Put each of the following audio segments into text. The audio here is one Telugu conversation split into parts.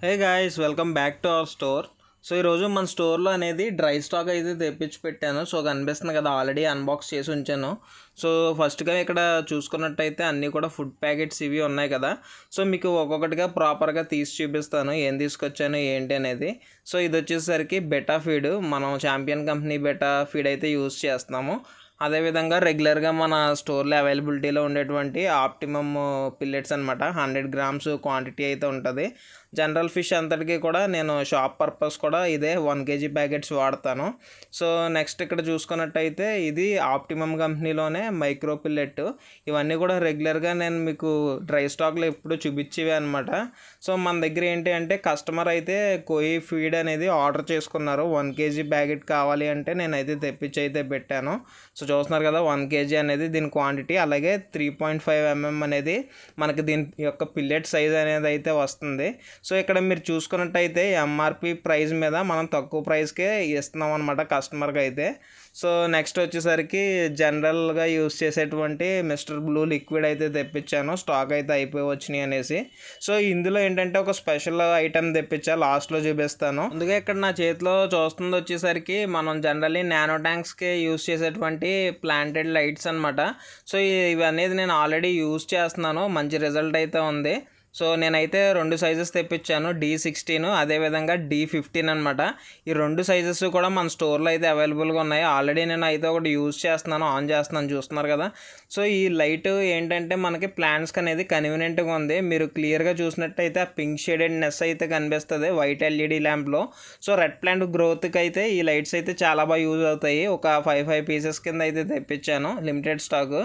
Hey guys, welcome back to our store. So ఈరోజు మన స్టోర్లో అనేది డ్రై స్టాక్ అయితే తెప్పించి పెట్టాను. సో కనిపిస్తుంది కదా, ఆల్రెడీ అన్బాక్స్ చేసి ఉంచాను. సో ఫస్ట్గా ఇక్కడ చూసుకున్నట్టయితే అన్నీ కూడా ఫుడ్ ప్యాకెట్స్ ఇవి ఉన్నాయి కదా. సో మీకు ఒక్కొక్కటిగా ప్రాపర్గా తీసి చూపిస్తాను ఏం తీసుకొచ్చాను ఏంటి అనేది. సో ఇది వచ్చేసరికి బెటా ఫీడ్, మనం ఛాంపియన్ కంపెనీ బెటా ఫీడ్ అయితే యూజ్ చేస్తున్నాము. అదేవిధంగా రెగ్యులర్గా మన స్టోర్లో అవైలబిలిటీలో ఉండేటువంటి ఆప్టిమమ్ పిల్లెట్స్ అనమాట. 100 గ్రామ్స్ క్వాంటిటీ అయితే ఉంటుంది. జనరల్ ఫిష్ అంతటికీ కూడా నేను షాప్ పర్పస్ కూడా ఇదే 1 kg ప్యాకెట్స్ వాడతాను. సో నెక్స్ట్ ఇక్కడ చూసుకున్నట్టయితే ఇది ఆప్టిమమ్ కంపెనీలోనే మైక్రో పిల్లెట్. ఇవన్నీ కూడా రెగ్యులర్గా నేను మీకు డ్రై స్టాక్లో ఎప్పుడు చూపించేవి అనమాట. సో మన దగ్గర ఏంటి అంటే కస్టమర్ అయితే కోయి ఫీడ్ అనేది ఆర్డర్ చేసుకున్నారు. 1 kg ప్యాకెట్ కావాలి అంటే నేనైతే తెప్పించి అయితే పెట్టాను. సో చూస్తున్నారు కదా 1 kg అనేది దీని క్వాంటిటీ. అలాగే 3.5 mm అనేది మనకి దీని యొక్క పిల్లెట్ సైజ్ అనేది అయితే వస్తుంది. సో ఇక్కడ మీరు చూసుకున్నట్టయితే ఎంఆర్పి ప్రైస్ మీద మనం తక్కువ ప్రైస్కే ఇస్తున్నాం అనమాట కస్టమర్కి అయితే. సో నెక్స్ట్ వచ్చేసరికి జనరల్గా యూస్ చేసేటువంటి మిస్టర్ బ్లూ లిక్విడ్ అయితే తెప్పించాను. స్టాక్ అయితే అయిపోయి వచ్చినాయి అనేసి. సో ఇందులో ఏంటంటే ఒక స్పెషల్ ఐటమ్ తెప్పించా, లాస్ట్లో చూపిస్తాను. అందుకే ఇక్కడ నా చేతిలో చూస్తుంది వచ్చేసరికి మనం జనరల్లీ నానో ట్యాంక్స్కి యూస్ చేసేటువంటి ప్లాంటెడ్ లైట్స్ అనమాట. సో ఇవి అనేది నేను ఆల్రెడీ యూస్ చేస్తున్నాను, మంచి రిజల్ట్ అయితే ఉంది. సో నేనైతే 2 సైజెస్ తెప్పించాను, D16 అదేవిధంగా D15 అనమాట. ఈ 2 సైజెస్ కూడా మన స్టోర్లో అయితే అవైలబుల్గా ఉన్నాయి. ఆల్రెడీ నేను అయితే ఒకటి యూజ్ చేస్తున్నాను, ఆన్ చేస్తున్నాను, చూస్తున్నారు కదా. సో ఈ లైట్ ఏంటంటే మనకి ప్లాంట్స్కి అనేది కన్వీనియంట్గా ఉంది. మీరు క్లియర్గా చూసినట్టయితే ఆ పింక్ షేడెడ్ నెస్ అయితే కనిపిస్తుంది వైట్ LED ల్యాంప్లో. సో రెడ్ ప్లాంట్ గ్రోత్కి అయితే ఈ లైట్స్ అయితే చాలా బాగా యూజ్ అవుతాయి. ఒక 5 పీసెస్ కింద అయితే తెప్పించాను, లిమిటెడ్ స్టాక్.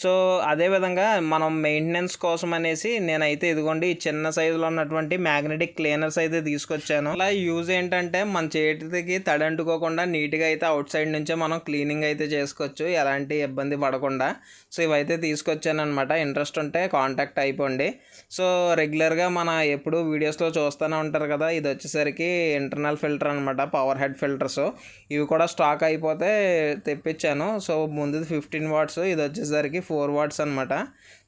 సో అదేవిధంగా మనం మెయింటెనెన్స్ కోసం అనేసి నేనైతే ఇదిగోండి ఈ చిన్న సైజులో ఉన్నటువంటి మ్యాగ్నెటిక్ క్లీనర్స్ అయితే తీసుకొచ్చాను. అలా యూజ్ ఏంటంటే మన చేతికి తడంటుకోకుండా నీట్గా అయితే అవుట్ సైడ్ నుంచే మనం క్లీనింగ్ అయితే చేసుకోవచ్చు, ఎలాంటి ఇబ్బంది పడకుండా. సో ఇవైతే తీసుకొచ్చాను అనమాట. ఇంట్రెస్ట్ ఉంటే కాంటాక్ట్ అయిపోండి. సో రెగ్యులర్గా మన ఎప్పుడు వీడియోస్లో చూస్తూనే ఉంటారు కదా, ఇది వచ్చేసరికి ఇంటర్నల్ ఫిల్టర్ అనమాట, పవర్ హెడ్ ఫిల్టర్స్. ఇవి కూడా స్టాక్ అయిపోతే తెప్పించాను. సో ముందుది 15 వాట్స్, ఇది వచ్చేసరికి 4 వాట్స్ అనమాట.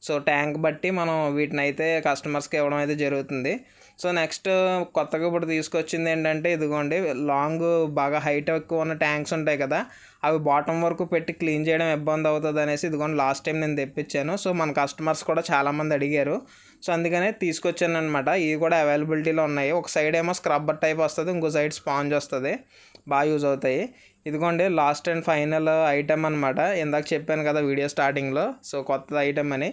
సో ట్యాంక్ బట్టి మనం వీటిని అయితే కస్టమర్స్కి ఇవ్వడం అయితే జరుగుతుంది. సో నెక్స్ట్ కొత్తగా ఇప్పుడు తీసుకొచ్చింది ఏంటంటే ఇదిగోండి, లాంగ్ బాగా హైట్ ఎక్కువ ఉన్న ట్యాంక్స్ ఉంటాయి కదా, అవి బాటమ్ వరకు పెట్టి క్లీన్ చేయడం ఇబ్బంది అవుతుంది అనేసి ఇదిగోండి లాస్ట్ టైం నేను తెప్పించాను. సో మన కస్టమర్స్ కూడా చాలామంది అడిగారు, సో అందుకనే తీసుకొచ్చాను అనమాట. ఇవి కూడా అవైలబిలిటీలో ఉన్నాయి. ఒక సైడ్ ఏమో స్క్రబ్బర్ టైప్ వస్తుంది, ఇంకో సైడ్ స్పాంజ్ వస్తుంది, బాగా యూజ్ అవుతాయి. ఇదిగోండి లాస్ట్ అండ్ ఫైనల్ ఐటమ్ అనమాట. ఇందాక చెప్పాను కదా వీడియో స్టార్టింగ్లో, సో కొత్త ఐటమ్ అని.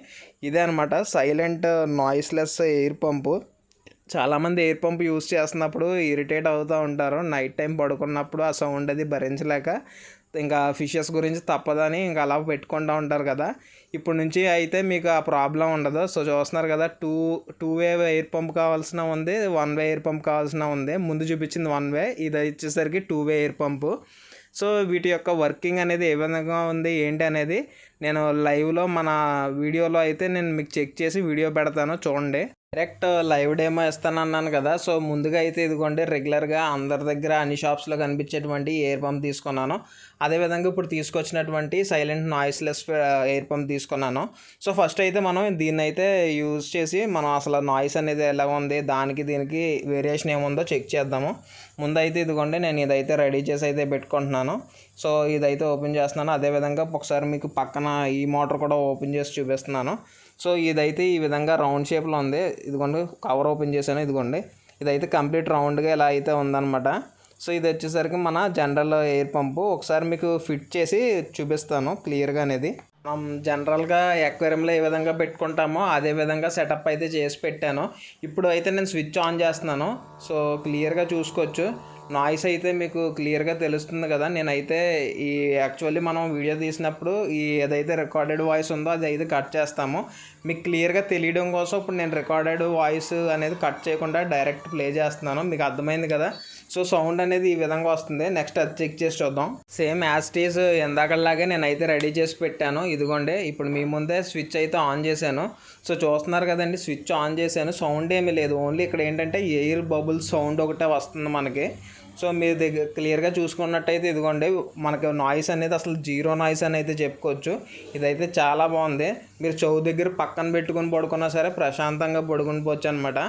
ఇదే అనమాట, సైలెంట్ నాయిస్లెస్ ఎయిర్ పంపు. చాలామంది ఎయిర్ పంప్ యూస్ చేస్తున్నప్పుడు ఇరిటేట్ అవుతూ ఉంటారు, నైట్ టైం పడుకున్నప్పుడు ఆ సౌండ్ అది భరించలేక. ఇంకా ఫిషెస్ గురించి తప్పదని ఇంకా అలా పెట్టుకుంటూ ఉంటారు కదా. ఇప్పుడు నుంచి అయితే మీకు ఆ ప్రాబ్లం ఉండదు. సో చూస్తున్నారు కదా, టూ వే ఎయిర్ పంప్ కావాల్సిన ఉంది, 1 వే ఎయిర్ పంప్ కావాల్సిన ఉంది. ముందు చూపించింది 1 వే, ఇది వచ్చేసరికి 2 వే ఎయిర్ పంపు. సో వీటి యొక్క వర్కింగ్ అనేది ఏ విధంగా ఉంది ఏంటి అనేది నేను లైవ్లో మన వీడియోలో అయితే నేను మీకు చెక్ చేసి వీడియో పెడతాను, చూడండి. డైరెక్ట్ లైవ్ డేమో ఇస్తానన్నాను కదా. సో ముందుగా అయితే ఇదిగోండి రెగ్యులర్గా అందరి దగ్గర అన్ని షాప్స్లో కనిపించేటువంటి ఎయిర్ పంప్ తీసుకున్నాను. అదేవిధంగా ఇప్పుడు తీసుకొచ్చినటువంటి సైలెంట్ నాయిస్లెస్ ఎయిర్ పంప్ తీసుకున్నాను. సో ఫస్ట్ అయితే మనం దీన్ని అయితే యూజ్ చేసి మనం అసలు నాయిస్ అనేది ఎలా ఉంది, దానికి దీనికి వేరియేషన్ ఏముందో చెక్ చేద్దాము. ముందైతే ఇదిగోండి నేను ఇదైతే రెడీ చేసి అయితే పెట్టుకుంటున్నాను. సో ఇదైతే ఓపెన్ చేస్తున్నాను. అదేవిధంగా ఒకసారి మీకు పక్కన ఈ మోటార్ కూడా ఓపెన్ చేసి చూపిస్తున్నాను. సో ఇదైతే ఈ విధంగా రౌండ్ షేప్లో ఉంది. ఇదిగోండి కవర్ ఓపెన్ చేశాను, ఇదిగోండి ఇదైతే కంప్లీట్ రౌండ్గా ఇలా అయితే ఉందన్నమాట. సో ఇది వచ్చేసరికి మన జనరల్ ఎయిర్ పంపు. ఒకసారి మీకు ఫిట్ చేసి చూపిస్తాను క్లియర్గా అనేది. మనం జనరల్గా ఎక్వేరియంలో ఏ విధంగా పెట్టుకుంటామో అదే విధంగా సెటప్ అయితే చేసి పెట్టాను. ఇప్పుడు అయితే నేను స్విచ్ ఆన్ చేస్తున్నాను. సో క్లియర్గా చూసుకోవచ్చు, నాయిస్ అయితే మీకు క్లియర్గా తెలుస్తుంది కదా. నేనైతే ఈ యాక్చువల్లీ మనం వీడియో తీసినప్పుడు ఈ ఏదైతే రికార్డెడ్ వాయిస్ ఉందో అది అయితే కట్ చేస్తాము. మీకు క్లియర్గా తెలియడం కోసం ఇప్పుడు నేను రికార్డెడ్ వాయిస్ అనేది కట్ చేయకుండా డైరెక్ట్ ప్లే చేస్తున్నాను, మీకు అర్థమైంది కదా. సో సౌండ్ అనేది ఈ విధంగా వస్తుంది. నెక్స్ట్ అది చెక్ చేసి చూద్దాం. సేమ్ యాజ్ ఇట్ ఈజ్ ఎందాకలాగే నేనైతే రెడీ చేసి పెట్టాను. ఇదిగోండి ఇప్పుడు మీ ముందే స్విచ్ అయితే ఆన్ చేశాను. సో చూస్తున్నారు కదండి, స్విచ్ ఆన్ చేశాను, సౌండ్ ఏమీ లేదు. ఓన్లీ ఇక్కడ ఏంటంటే ఎయిర్ బబుల్ సౌండ్ ఒకటే వస్తుంది మనకి. సో మీరు దగ్గర క్లియర్గా చూసుకున్నట్టయితే ఇదిగోండి మనకు నాయిస్ అనేది అసలు జీరో నాయిస్ అని అయితే చెప్పుకోవచ్చు. ఇదైతే చాలా బాగుంది. మీరు చెవు దగ్గర పక్కన పెట్టుకుని పడుకున్నా సరే ప్రశాంతంగా పడుకుని పోవచ్చు అనమాట.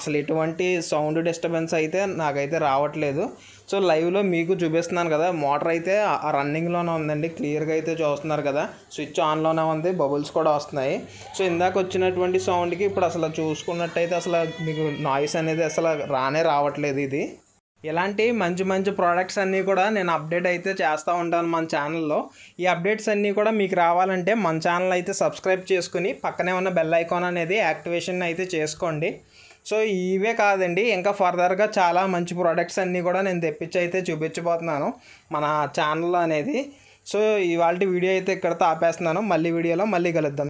అసలు ఎటువంటి సౌండ్ డిస్టర్బెన్స్ అయితే నాకైతే రావట్లేదు. సో లైవ్లో మీకు చూపిస్తున్నాను కదా, మోటార్ అయితే రన్నింగ్లోనే ఉందండి. క్లియర్గా అయితే చూస్తున్నారు కదా, స్విచ్ ఆన్లోనే ఉంది, బబుల్స్ కూడా వస్తున్నాయి. సో ఇందాక వచ్చినటువంటి సౌండ్కి ఇప్పుడు అసలు చూసుకున్నట్టయితే అసలు మీకు నాయిస్ అనేది అసలు రావట్లేదు. ఇది ఇలాంటి మంచి మంచి ప్రోడక్ట్స్ అన్నీ కూడా నేను అప్డేట్ అయితే చేస్తూ ఉంటాను మన ఛానల్లో. ఈ అప్డేట్స్ అన్నీ కూడా మీకు రావాలంటే మన ఛానల్ అయితే సబ్స్క్రైబ్ చేసుకుని పక్కనే ఉన్న బెల్ ఐకాన్ అనేది యాక్టివేషన్ అయితే చేసుకోండి. సో ఇవే కాదండి, ఇంకా ఫర్దర్గా చాలా మంచి ప్రోడక్ట్స్ అన్నీ కూడా నేను తెప్పించి అయితే చూపించబోతున్నాను మన ఛానల్లో అనేది. సో ఇవాళ వీడియో అయితే ఇక్కడితో ఆపేస్తున్నాను. మళ్ళీ వీడియోలో మళ్ళీ కలుద్దాం.